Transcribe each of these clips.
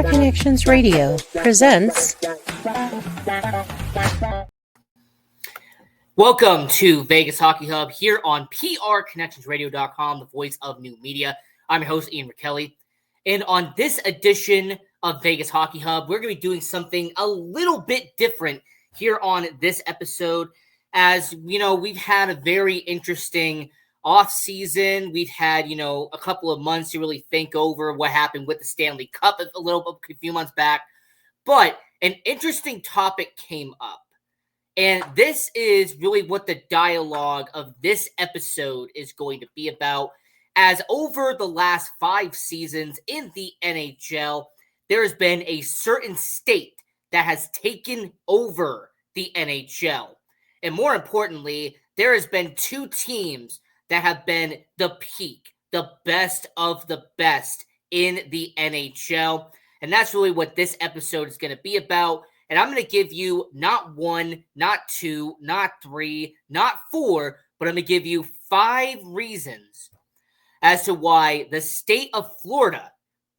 Connections Radio presents. Welcome to Vegas Hockey Hub here on PRConnectionsRadio.com, the voice of new media. I'm your host, Ian Rachiele. And on this edition of Vegas Hockey Hub, we're going to be doing something a little bit different here on this episode. As you know, we've had a very interesting off season. We've had, a couple of months to really think over what happened with the Stanley Cup a few months back. But an interesting topic came up. And this is really what the dialogue of this episode is going to be about. As over the last 5 seasons in the NHL, there has been a certain state that has taken over the NHL. And more importantly, there has been 2 teams that have been the peak, the best of the best in the NHL. And that's really what this episode is going to be about. And I'm going to give you not 1, not 2, not 3, not 4, but I'm going to give you 5 reasons as to why the state of Florida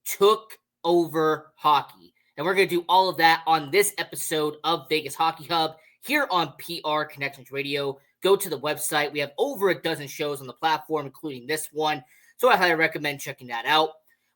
took over hockey. And we're going to do all of that on this episode of Vegas Hockey Hub here on PR Connections Radio. Go to the website. We have over a dozen shows on the platform, including this one. So I highly recommend checking that out.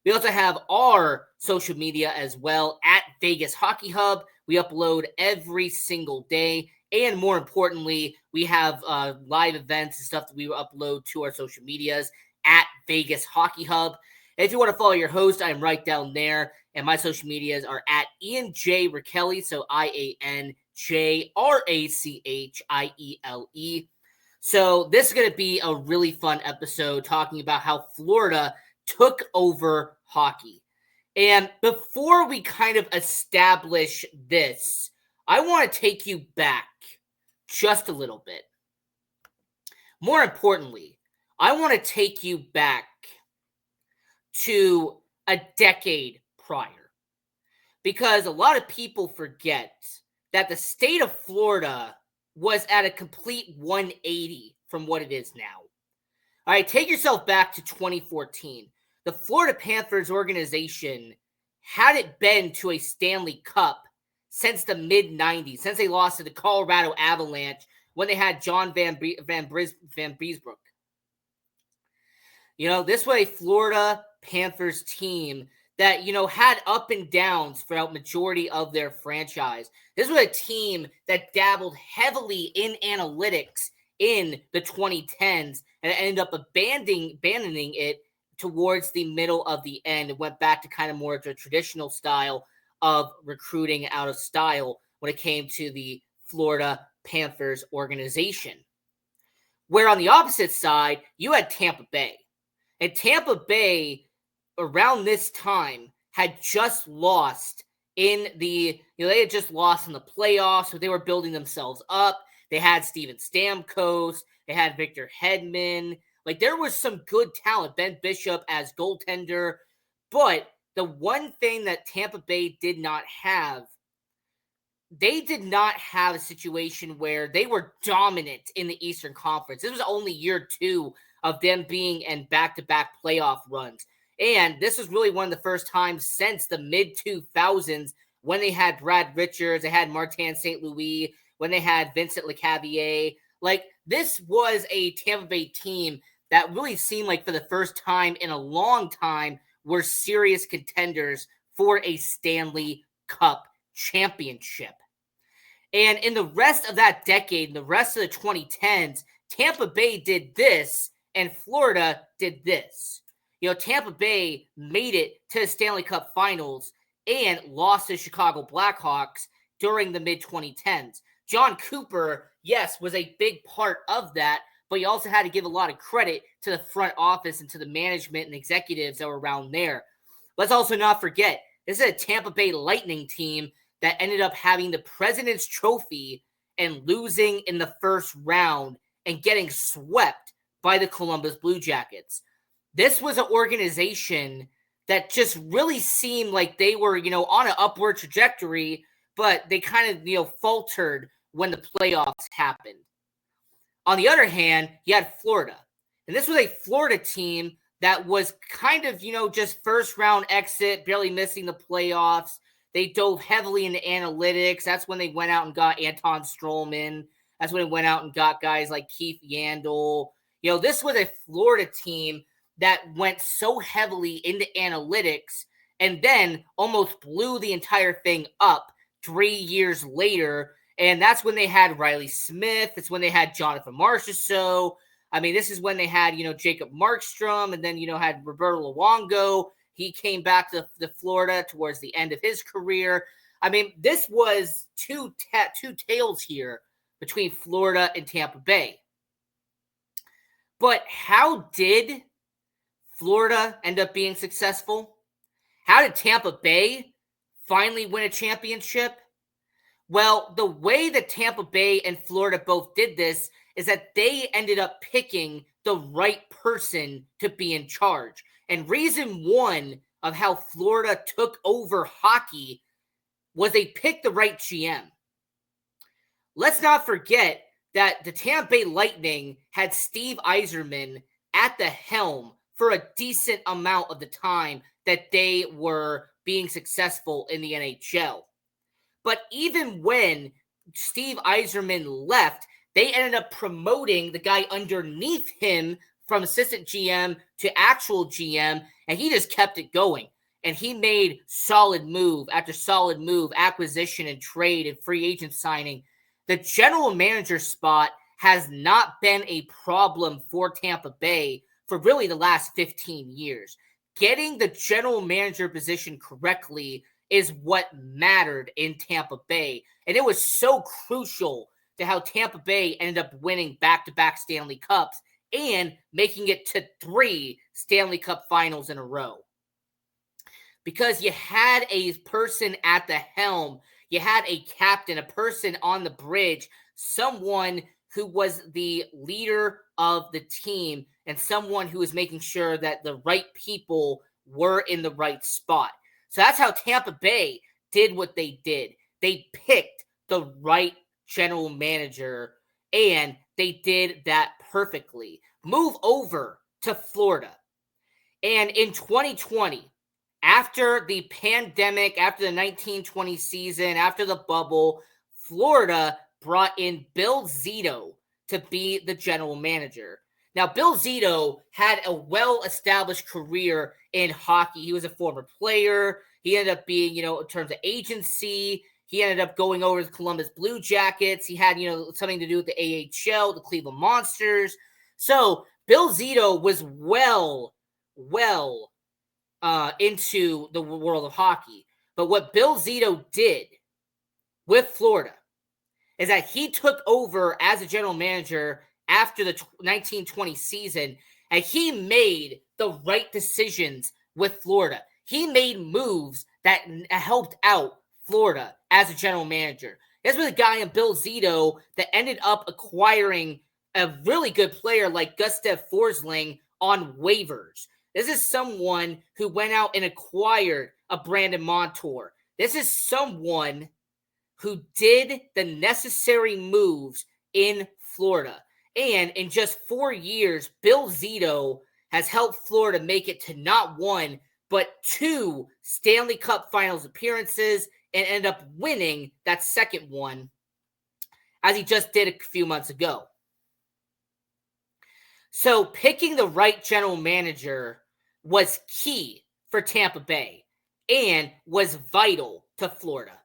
We also have our social media as well at Vegas Hockey Hub. We upload every single day. And more importantly, we have live events and stuff that we upload to our social medias at Vegas Hockey Hub. And if you want to follow your host, I'm right down there. And my social medias are at Ian J. Rachiele, so IANJRACHIELE. So this is going to be a really fun episode talking about how Florida took over hockey. And before we kind of establish this, I want to take you back just a little bit. More importantly, I want to take you back to a decade prior. Because a lot of people forget that the state of Florida was at a complete 180 from what it is now. All right, take yourself back to 2014. The Florida Panthers organization hadn't been to a Stanley Cup since the mid-90s, since they lost to the Colorado Avalanche when they had John Van Beesbrook. This was a Florida Panthers team that, had up and downs throughout majority of their franchise. This was a team that dabbled heavily in analytics in the 2010s and ended up abandoning it towards the middle of the end. It went back to kind of more of the traditional style of recruiting out of style when it came to the Florida Panthers organization. Where on the opposite side, you had Tampa Bay. And Tampa Bay, around this time, had just lost in the, they had just lost in the playoffs, so they were building themselves up. They had Steven Stamkos. They had Victor Hedman. There was some good talent. Ben Bishop as goaltender. But the one thing that Tampa Bay did not have, they did not have a situation where they were dominant in the Eastern Conference. This was only year 2 of them being in back-to-back playoff runs. And this was really one of the first times since the mid-2000s when they had Brad Richards, they had Martin St. Louis, when they had Vincent Lecavalier. This was a Tampa Bay team that really seemed like for the first time in a long time were serious contenders for a Stanley Cup championship. And in the rest of that decade, in the rest of the 2010s, Tampa Bay did this and Florida did this. Tampa Bay made it to the Stanley Cup Finals and lost to Chicago Blackhawks during the mid-2010s. John Cooper, yes, was a big part of that, but you also had to give a lot of credit to the front office and to the management and executives that were around there. Let's also not forget, this is a Tampa Bay Lightning team that ended up having the President's Trophy and losing in the first round and getting swept by the Columbus Blue Jackets. This was an organization that just really seemed like they were, on an upward trajectory, but they kind of, faltered when the playoffs happened. On the other hand, you had Florida. And this was a Florida team that was kind of, just first round exit, barely missing the playoffs. They dove heavily into analytics. That's when they went out and got Anton Strollman. That's when they went out and got guys like Keith Yandel. This was a Florida team that went so heavily into analytics and then almost blew the entire thing up 3 years later. And that's when they had Riley Smith. It's when they had Jonathan Marchessault. This is when they had, Jacob Markstrom, and then, had Roberto Luongo. He came back to Florida towards the end of his career. This was two tales here between Florida and Tampa Bay. But how did Florida end up being successful? How did Tampa Bay finally win a championship? Well, the way that Tampa Bay and Florida both did this is that they ended up picking the right person to be in charge. And reason one of how Florida took over hockey was they picked the right GM. Let's not forget that the Tampa Bay Lightning had Steve Yzerman at the helm for a decent amount of the time that they were being successful in the NHL. But even when Steve Yzerman left, they ended up promoting the guy underneath him from assistant GM to actual GM, and he just kept it going. And he made solid move after solid move, acquisition and trade and free agent signing. The general manager spot has not been a problem for Tampa Bay for really the last 15 years. Getting the general manager position correctly is what mattered in Tampa Bay. And it was so crucial to how Tampa Bay ended up winning back-to-back Stanley Cups and making it to 3 Stanley Cup finals in a row. Because you had a person at the helm, you had a captain, a person on the bridge, someone who was the leader of the team and someone who was making sure that the right people were in the right spot. So that's how Tampa Bay did what they did. They picked the right general manager, and they did that perfectly. Move over to Florida. And in 2020, after the pandemic, after the 1920 season, after the bubble, Florida brought in Bill Zito to be the general manager. Now, Bill Zito had a well-established career in hockey. He was a former player. He ended up being, in terms of agency, he ended up going over to the Columbus Blue Jackets. He had, something to do with the AHL, the Cleveland Monsters. So Bill Zito was well into the world of hockey. But what Bill Zito did with Florida is that he took over as a general manager after the 1920 season, and he made the right decisions with Florida. He made moves that helped out Florida as a general manager. This was a guy in Bill Zito that ended up acquiring a really good player like Gustav Forsling on waivers. This is someone who went out and acquired a Brandon Montour. This is someone who did the necessary moves in Florida. And in just 4 years, Bill Zito has helped Florida make it to not 1, but 2 Stanley Cup Finals appearances and end up winning that second one, as he just did a few months ago. So picking the right general manager was key for Tampa Bay and was vital to Florida.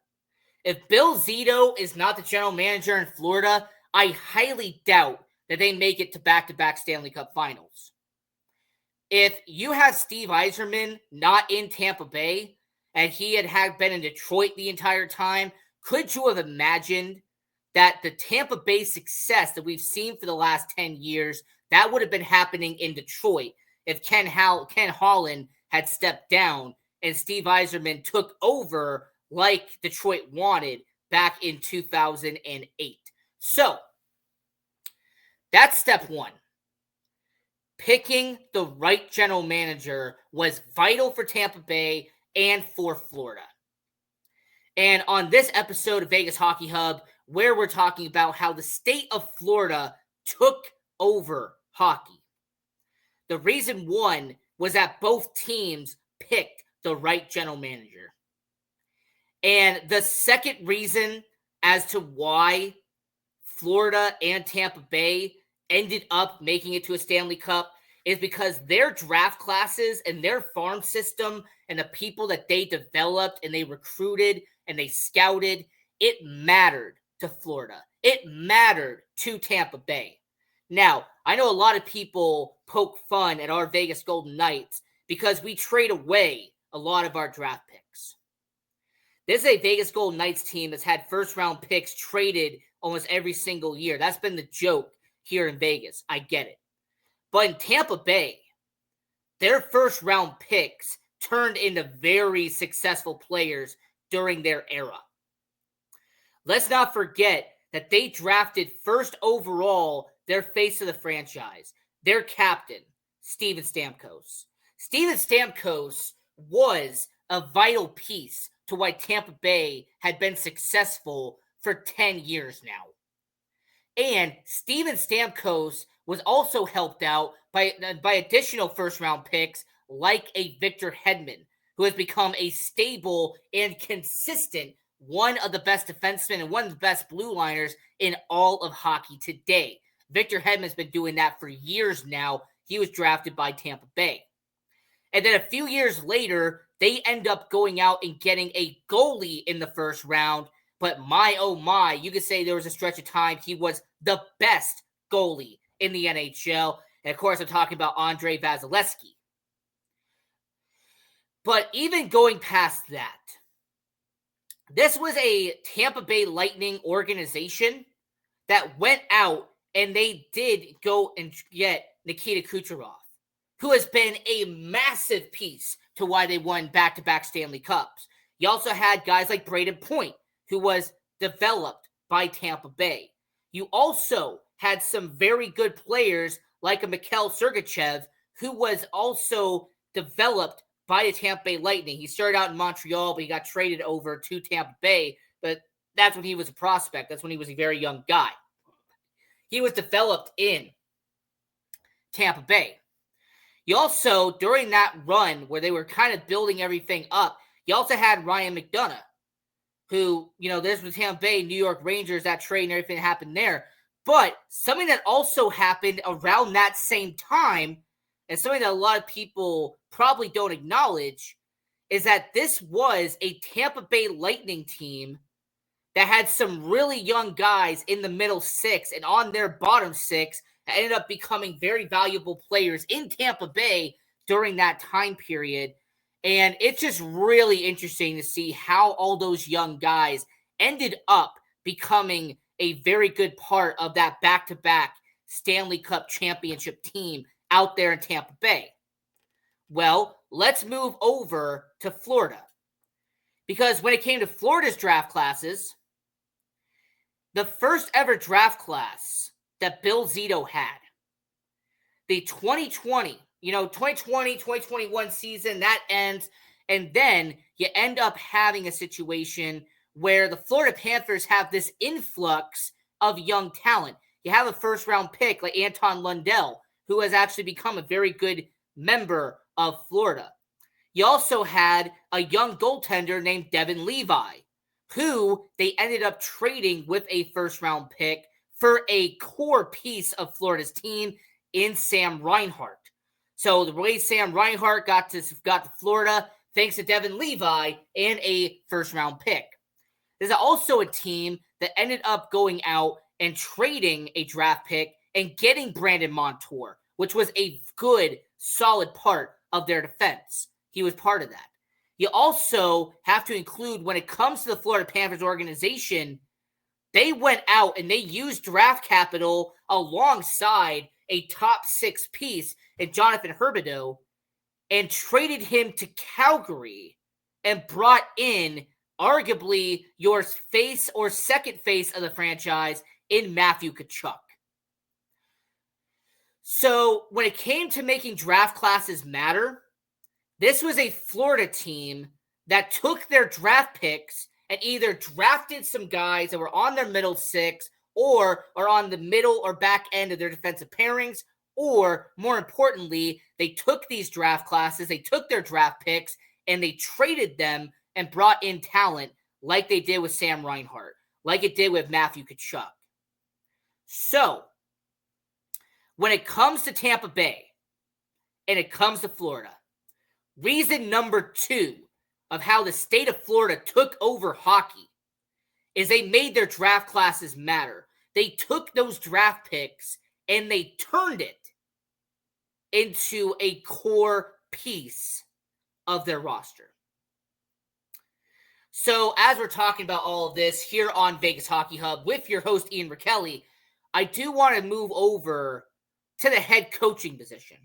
If Bill Zito is not the general manager in Florida, I highly doubt that they make it to back-to-back Stanley Cup Finals. If you had Steve Yzerman not in Tampa Bay and he had been in Detroit the entire time, could you have imagined that the Tampa Bay success that we've seen for the last 10 years, that would have been happening in Detroit if Ken Holland had stepped down and Steve Yzerman took over like Detroit wanted back in 2008. So, that's step 1. Picking the right general manager was vital for Tampa Bay and for Florida. And on this episode of Vegas Hockey Hub, where we're talking about how the state of Florida took over hockey. The reason one was that both teams picked the right general manager. And the second reason as to why Florida and Tampa Bay ended up making it to a Stanley Cup is because their draft classes and their farm system and the people that they developed and they recruited and they scouted, it mattered to Florida. It mattered to Tampa Bay. Now, I know a lot of people poke fun at our Vegas Golden Knights because we trade away a lot of our draft picks. This is a Vegas Golden Knights team that's had first-round picks traded almost every single year. That's been the joke here in Vegas. I get it. But in Tampa Bay, their first-round picks turned into very successful players during their era. Let's not forget that they drafted first overall their face of the franchise, their captain, Steven Stamkos. Steven Stamkos was a vital piece to why Tampa Bay had been successful for 10 years now. And Steven Stamkos was also helped out by additional first-round picks like a Victor Hedman, who has become a stable and consistent one of the best defensemen and one of the best blue liners in all of hockey today. Victor Hedman's been doing that for years now. He was drafted by Tampa Bay. And then a few years later, they end up going out and getting a goalie in the first round. But my, oh my, you could say there was a stretch of time he was the best goalie in the NHL. And of course, I'm talking about Andrei Vasilevsky. But even going past that, this was a Tampa Bay Lightning organization that went out and they did go and get Nikita Kucherov, who has been a massive piece to why they won back-to-back Stanley Cups. You also had guys like Braden Point, who was developed by Tampa Bay. You also had some very good players like a Mikhail Sergachev, who was also developed by the Tampa Bay Lightning. He started out in Montreal, but he got traded over to Tampa Bay. But that's when he was a prospect. That's when he was a very young guy. He was developed in Tampa Bay. You also, during that run where they were kind of building everything up, you also had Ryan McDonough, who, this was Tampa Bay, New York Rangers, that trade and everything happened there. But something that also happened around that same time, and something that a lot of people probably don't acknowledge, is that this was a Tampa Bay Lightning team that had some really young guys in the middle six and on their bottom six that ended up becoming very valuable players in Tampa Bay during that time period. And it's just really interesting to see how all those young guys ended up becoming a very good part of that back-to-back Stanley Cup championship team out there in Tampa Bay. Well, let's move over to Florida. Because when it came to Florida's draft classes, the first ever draft class that Bill Zito had, the 2020, 2021 season, that ends, and then you end up having a situation where the Florida Panthers have this influx of young talent. You have a first-round pick like Anton Lundell, who has actually become a very good member of Florida. You also had a young goaltender named Devin Levi, who they ended up trading with a first-round pick for a core piece of Florida's team in Sam Reinhart. So the way Sam Reinhart got to Florida, thanks to Devin Levi and a first-round pick. There's also a team that ended up going out and trading a draft pick and getting Brandon Montour, which was a good, solid part of their defense. He was part of that. You also have to include, when it comes to the Florida Panthers organization, they went out and they used draft capital alongside a top six piece in Jonathan Huberdeau and traded him to Calgary and brought in arguably your face or second face of the franchise in Matthew Tkachuk. So when it came to making draft classes matter, this was a Florida team that took their draft picks and either drafted some guys that were on their middle six or are on the middle or back end of their defensive pairings, Or, more importantly, they took these draft classes, they took their draft picks, and they traded them and brought in talent like they did with Sam Reinhart, like it did with Matthew Tkachuk. So, when it comes to Tampa Bay and it comes to Florida, reason number 2 of how the state of Florida took over hockey is they made their draft classes matter. They took those draft picks and they turned it into a core piece of their roster. So as we're talking about all of this here on Vegas Hockey Hub with your host Ian Rachiele, I do want to move over to the head coaching position.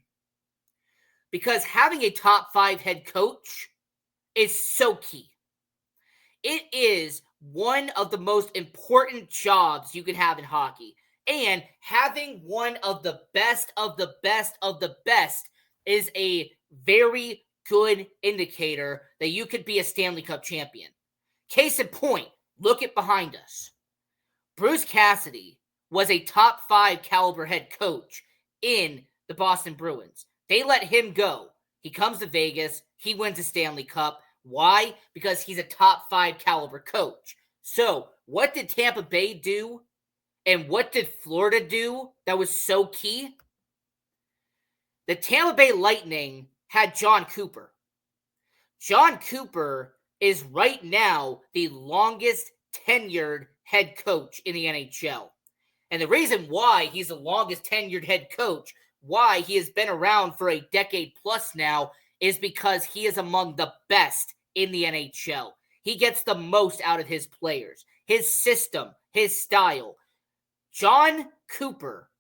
Because having a top 5 head coach is so key. It is one of the most important jobs you can have in hockey. And having one of the best of the best of the best is a very good indicator that you could be a Stanley Cup champion. Case in point, look at behind us. Bruce Cassidy was a top 5 caliber head coach in the Boston Bruins. They let him go. He comes to Vegas. He wins a Stanley Cup. Why? Because he's a top 5 caliber coach. So, what did Tampa Bay do? And what did Florida do that was so key? The Tampa Bay Lightning had John Cooper. John Cooper is right now the longest tenured head coach in the NHL. And the reason why he's the longest tenured head coach, why he has been around for a decade plus now, is because he is among the best in the NHL. He gets the most out of his players, his system, his style. John Cooper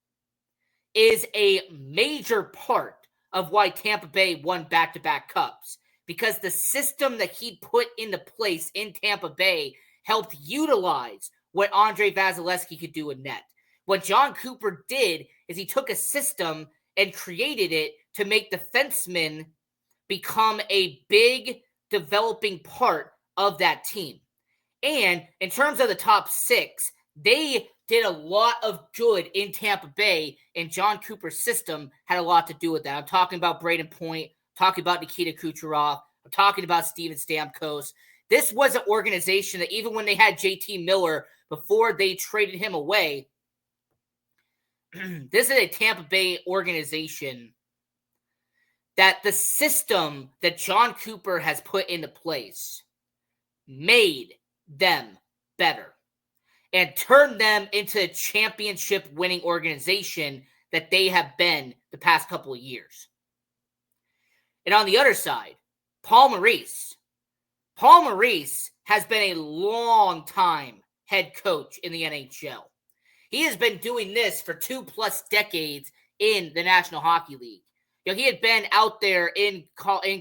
is a major part of why Tampa Bay won back-to-back cups, because the system that he put into place in Tampa Bay helped utilize what Andre Vasilevsky could do in net. What John Cooper did is he took a system and created it to make defensemen become a big developing part of that team. And in terms of the top 6, they did a lot of good in Tampa Bay, and John Cooper's system had a lot to do with that. I'm talking about Braden Point, talking about Nikita Kucherov, I'm talking about Steven Stamkos. This was an organization that even when they had JT Miller before they traded him away, this is a Tampa Bay organization that the system that John Cooper has put into place made them better and turned them into a championship winning organization that they have been the past couple of years. And on the other side, Paul Maurice. Paul Maurice has been a long time head coach in the NHL. He has been doing this for 2+ decades in the National Hockey League. You know, he had been out there in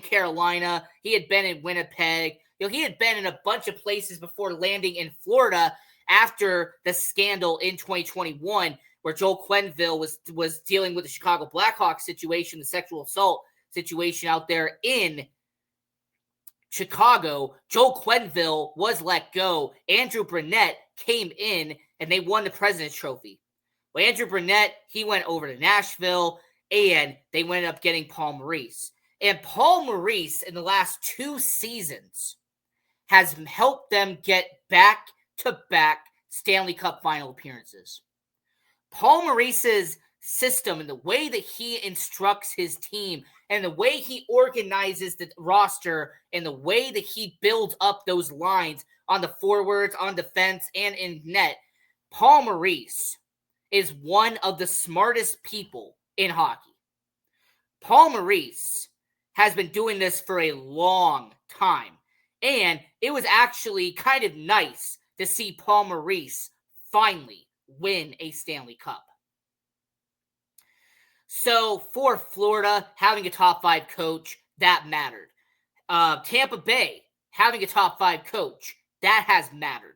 Carolina. He had been in Winnipeg. You know, he had been in a bunch of places before landing in Florida after the scandal in 2021 where Joel Quenneville was dealing with the Chicago Blackhawks situation, the sexual assault situation out there in Chicago. Joel Quenneville was let go. Andrew Brunette came in, and they won the President's Trophy. Well, Andrew Brunette, he went over to Nashville, and they ended up getting Paul Maurice. And Paul Maurice, in the last 2 seasons, has helped them get back-to-back Stanley Cup final appearances. Paul Maurice's system and the way that he instructs his team and the way he organizes the roster and the way that he builds up those lines on the forwards, on defense, and in net, Paul Maurice is one of the smartest people in hockey. Paul Maurice has been doing this for a long time, and it was actually kind of nice to see Paul Maurice finally win a Stanley Cup. So for Florida, having a top 5 coach, that mattered. Tampa Bay, having a top 5 coach, that has mattered.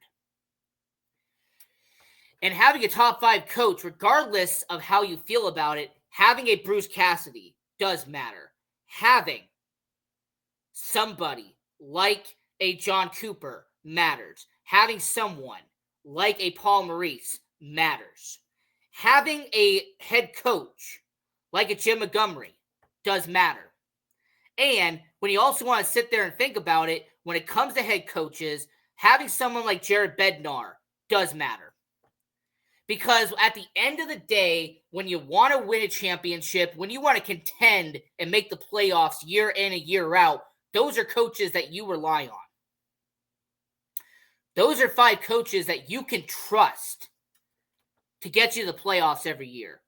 And having a top 5 coach, regardless of how you feel about it, having a Bruce Cassidy does matter. Having somebody like a John Cooper matters. Having someone like a Paul Maurice matters. Having a head coach like a Jim Montgomery, does matter. And when you also want to sit there and think about it, when it comes to head coaches, having someone like Jared Bednar does matter. Because at the end of the day, when you want to win a championship, when you want to contend and make the playoffs year in and year out, those are coaches that you rely on. Those are 5 coaches that you can trust to get you to the playoffs every year.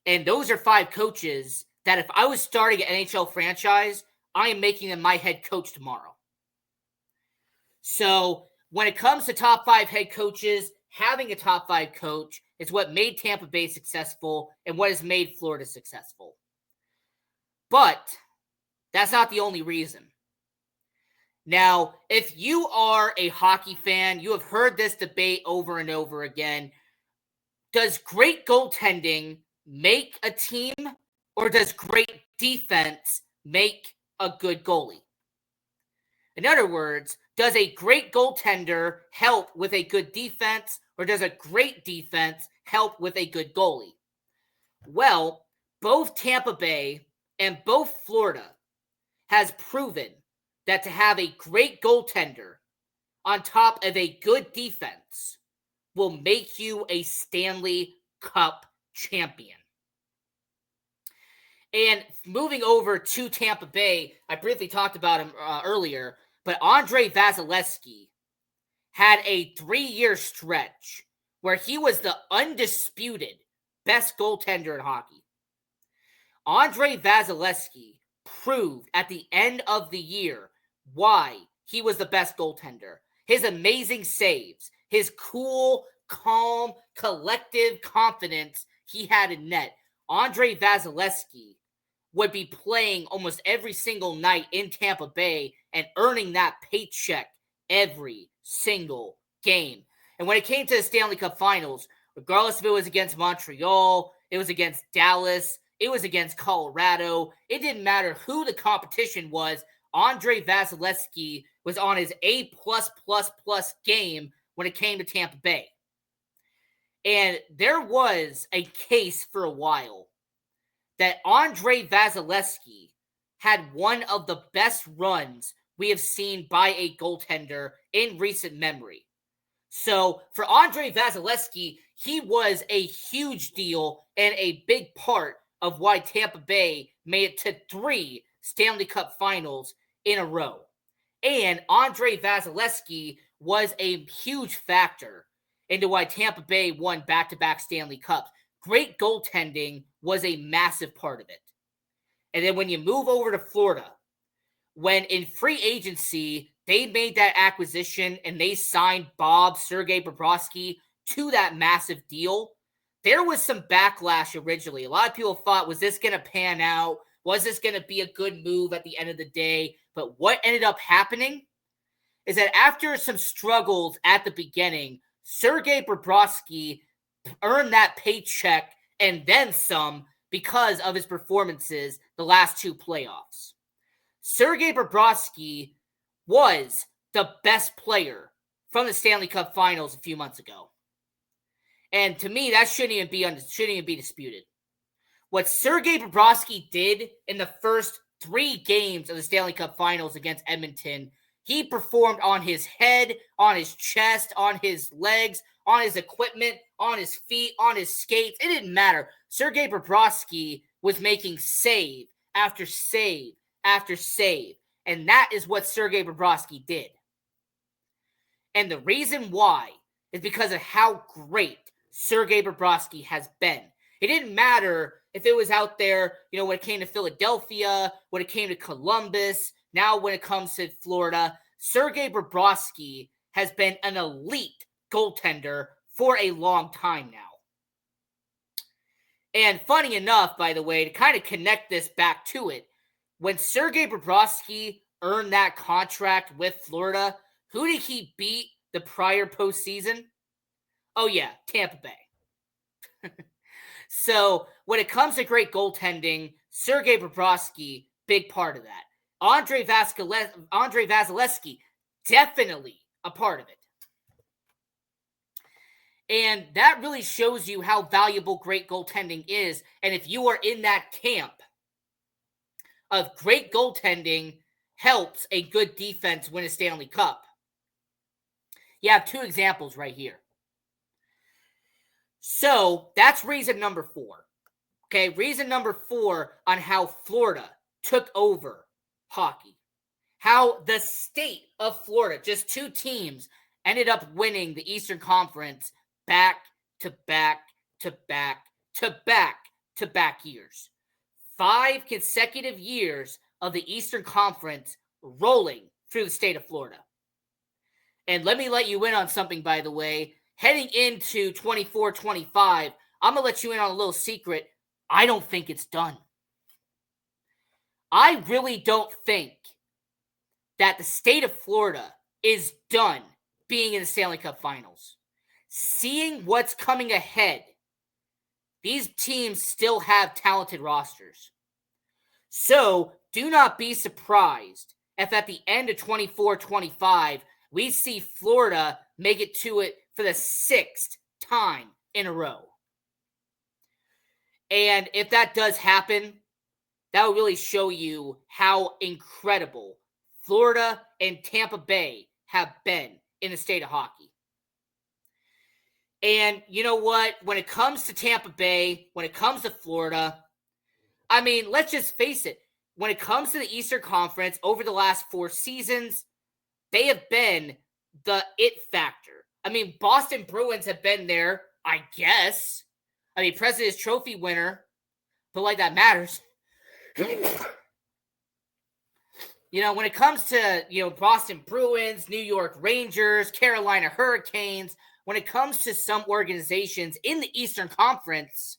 And those are 5 coaches that if I was starting an NHL franchise, I am making them my head coach tomorrow. So when it comes to top 5 head coaches, having a top 5 coach is what made Tampa Bay successful and what has made Florida successful. But that's not the only reason. Now, if you are a hockey fan, you have heard this debate over and over again. Does great goaltending make a team, or does great defense make a good goalie? In other words, does a great goaltender help with a good defense, or does a great defense help with a good goalie? Well, both Tampa Bay and both Florida has proven that to have a great goaltender on top of a good defense will make you a Stanley Cup champion. And moving over to Tampa Bay, I briefly talked about him earlier, but Andrei Vasilevskiy had a 3-year stretch where he was the undisputed best goaltender in hockey. Andrei Vasilevskiy proved at the end of the year why he was the best goaltender. His amazing saves, his cool, calm, collective confidence he had in net. Andrei Vasilevskiy would be playing almost every single night in Tampa Bay and earning that paycheck every single game. And when it came to the Stanley Cup Finals, regardless if it was against Montreal, it was against Dallas, it was against Colorado, it didn't matter who the competition was, Andrei Vasilevskiy was on his A+++ game when it came to Tampa Bay. And there was a case for a while that Andrei Vasilevskiy had one of the best runs we have seen by a goaltender in recent memory. So for Andrei Vasilevskiy, he was a huge deal and a big part of why Tampa Bay made it to 3 Stanley Cup Finals in a row. And Andrei Vasilevskiy was a huge factor into why Tampa Bay won back-to-back Stanley Cups. Great goaltending was a massive part of it. And then when you move over to Florida, when in free agency, they made that acquisition and they signed Sergei Bobrovsky to that massive deal, there was some backlash originally. A lot of people thought, was this going to pan out? Was this going to be a good move at the end of the day? But what ended up happening is that after some struggles at the beginning, Sergei Bobrovsky earned that paycheck and then some because of his performances the last 2 playoffs. Sergei Bobrovsky was the best player from the Stanley Cup Finals a few months ago. And to me, that shouldn't even be disputed. What Sergei Bobrovsky did in the first 3 games of the Stanley Cup Finals against Edmonton, he performed on his head, on his chest, on his legs, on his equipment, on his feet, on his skates. It didn't matter. Sergei Bobrovsky was making save after save after save. And that is what Sergei Bobrovsky did. And the reason why is because of how great Sergei Bobrovsky has been. It didn't matter if it was out there, when it came to Philadelphia, when it came to Columbus, now when it comes to Florida. Sergei Bobrovsky has been an elite goaltender for a long time now. And funny enough, by the way, to kind of connect this back to it, when Sergei Bobrovsky earned that contract with Florida, who did he beat the prior postseason? Oh yeah, Tampa Bay. So when it comes to great goaltending, Sergei Bobrovsky, big part of that. Andrei Vasilevskiy, definitely a part of it. And that really shows you how valuable great goaltending is. And if you are in that camp of great goaltending helps a good defense win a Stanley Cup, you have two examples right here. So that's reason number 4. Okay, reason number 4 on how Florida took over hockey. How the state of Florida, just 2 teams, ended up winning the Eastern Conference back to back to back to back to back years. 5 consecutive years of the Eastern Conference rolling through the state of Florida. And let me let you in on something, by the way. Heading into 24-25, I'm going to let you in on a little secret. I don't think it's done. I really don't think that the state of Florida is done being in the Stanley Cup Finals. Seeing what's coming ahead, these teams still have talented rosters. So do not be surprised if at the end of 24-25, we see Florida make it to it for the 6th time in a row. And if that does happen, that will really show you how incredible Florida and Tampa Bay have been in the state of hockey. And you know what? When it comes to Tampa Bay, when it comes to Florida, I mean, let's just face it. When it comes to the Eastern Conference, over the last 4 seasons, they have been the it factor. I mean, Boston Bruins have been there, I guess. I mean, President's Trophy winner, but like that matters. You know, when it comes to, Boston Bruins, New York Rangers, Carolina Hurricanes, when it comes to some organizations in the Eastern Conference,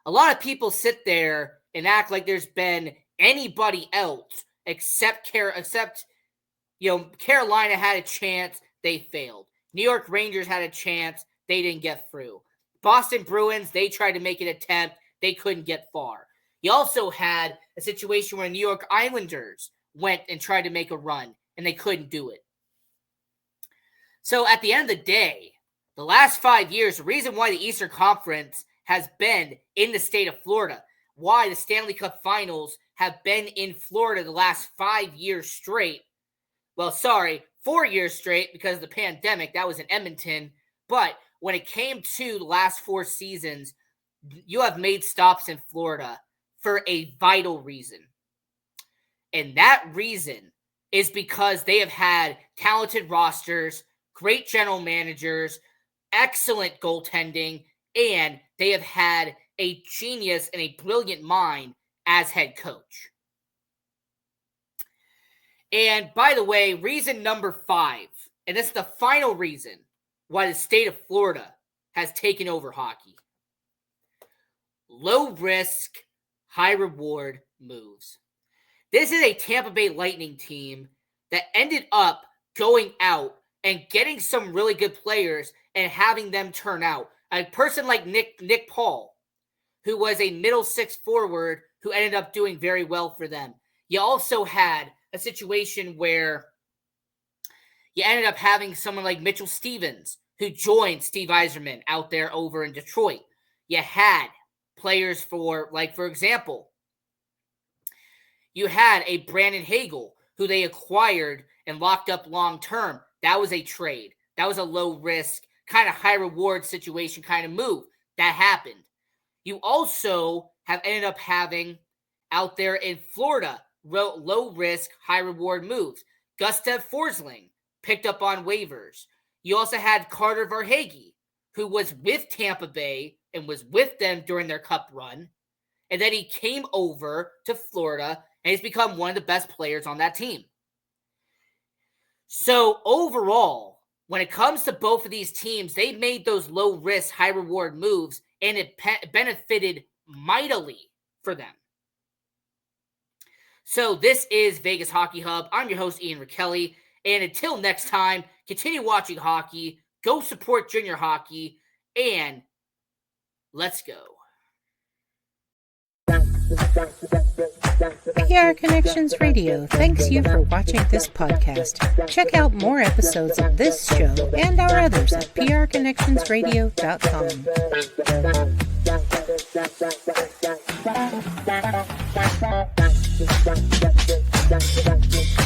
a lot of people sit there and act like there's been anybody else except Carolina had a chance, they failed. New York Rangers had a chance, they didn't get through. Boston Bruins, they tried to make an attempt, they couldn't get far. You also had a situation where New York Islanders went and tried to make a run, and they couldn't do it. So at the end of the day, the last 5 years, the reason why the Eastern Conference has been in the state of Florida, why the Stanley Cup Finals have been in Florida the last 5 years straight. Well, 4 years straight because of the pandemic. That was in Edmonton. But when it came to the last 4 seasons, you have made stops in Florida for a vital reason. And that reason is because they have had talented rosters, great general managers, excellent goaltending, and they have had a genius and a brilliant mind as head coach. And by the way, reason number 5, and this is the final reason why the state of Florida has taken over hockey. Low risk, high reward moves. This is a Tampa Bay Lightning team that ended up going out and getting some really good players and having them turn out. A person like Nick Paul, who was a middle 6 forward who ended up doing very well for them. You also had a situation where you ended up having someone like Mitchell Stevens, who joined Steve Yzerman out there over in Detroit. You had players for example, you had a Brandon Hagel, who they acquired and locked up long term. That was a trade. That was a low risk, kind of high reward situation kind of move. That happened. You also have ended up having out there in Florida low risk, high reward moves. Gustav Forsling picked up on waivers. You also had Carter Verhaeghe, who was with Tampa Bay and was with them during their cup run. And then he came over to Florida and he's become one of the best players on that team. So overall, when it comes to both of these teams, they made those low risk, high reward moves, and it benefited mightily for them. So this is Vegas Hockey Hub. I'm your host, Ian Rachiele. And until next time, continue watching hockey, go support junior hockey, and let's go. PR Connections Radio thanks you for watching this podcast. Check out more episodes of this show and our others at prconnectionsradio.com.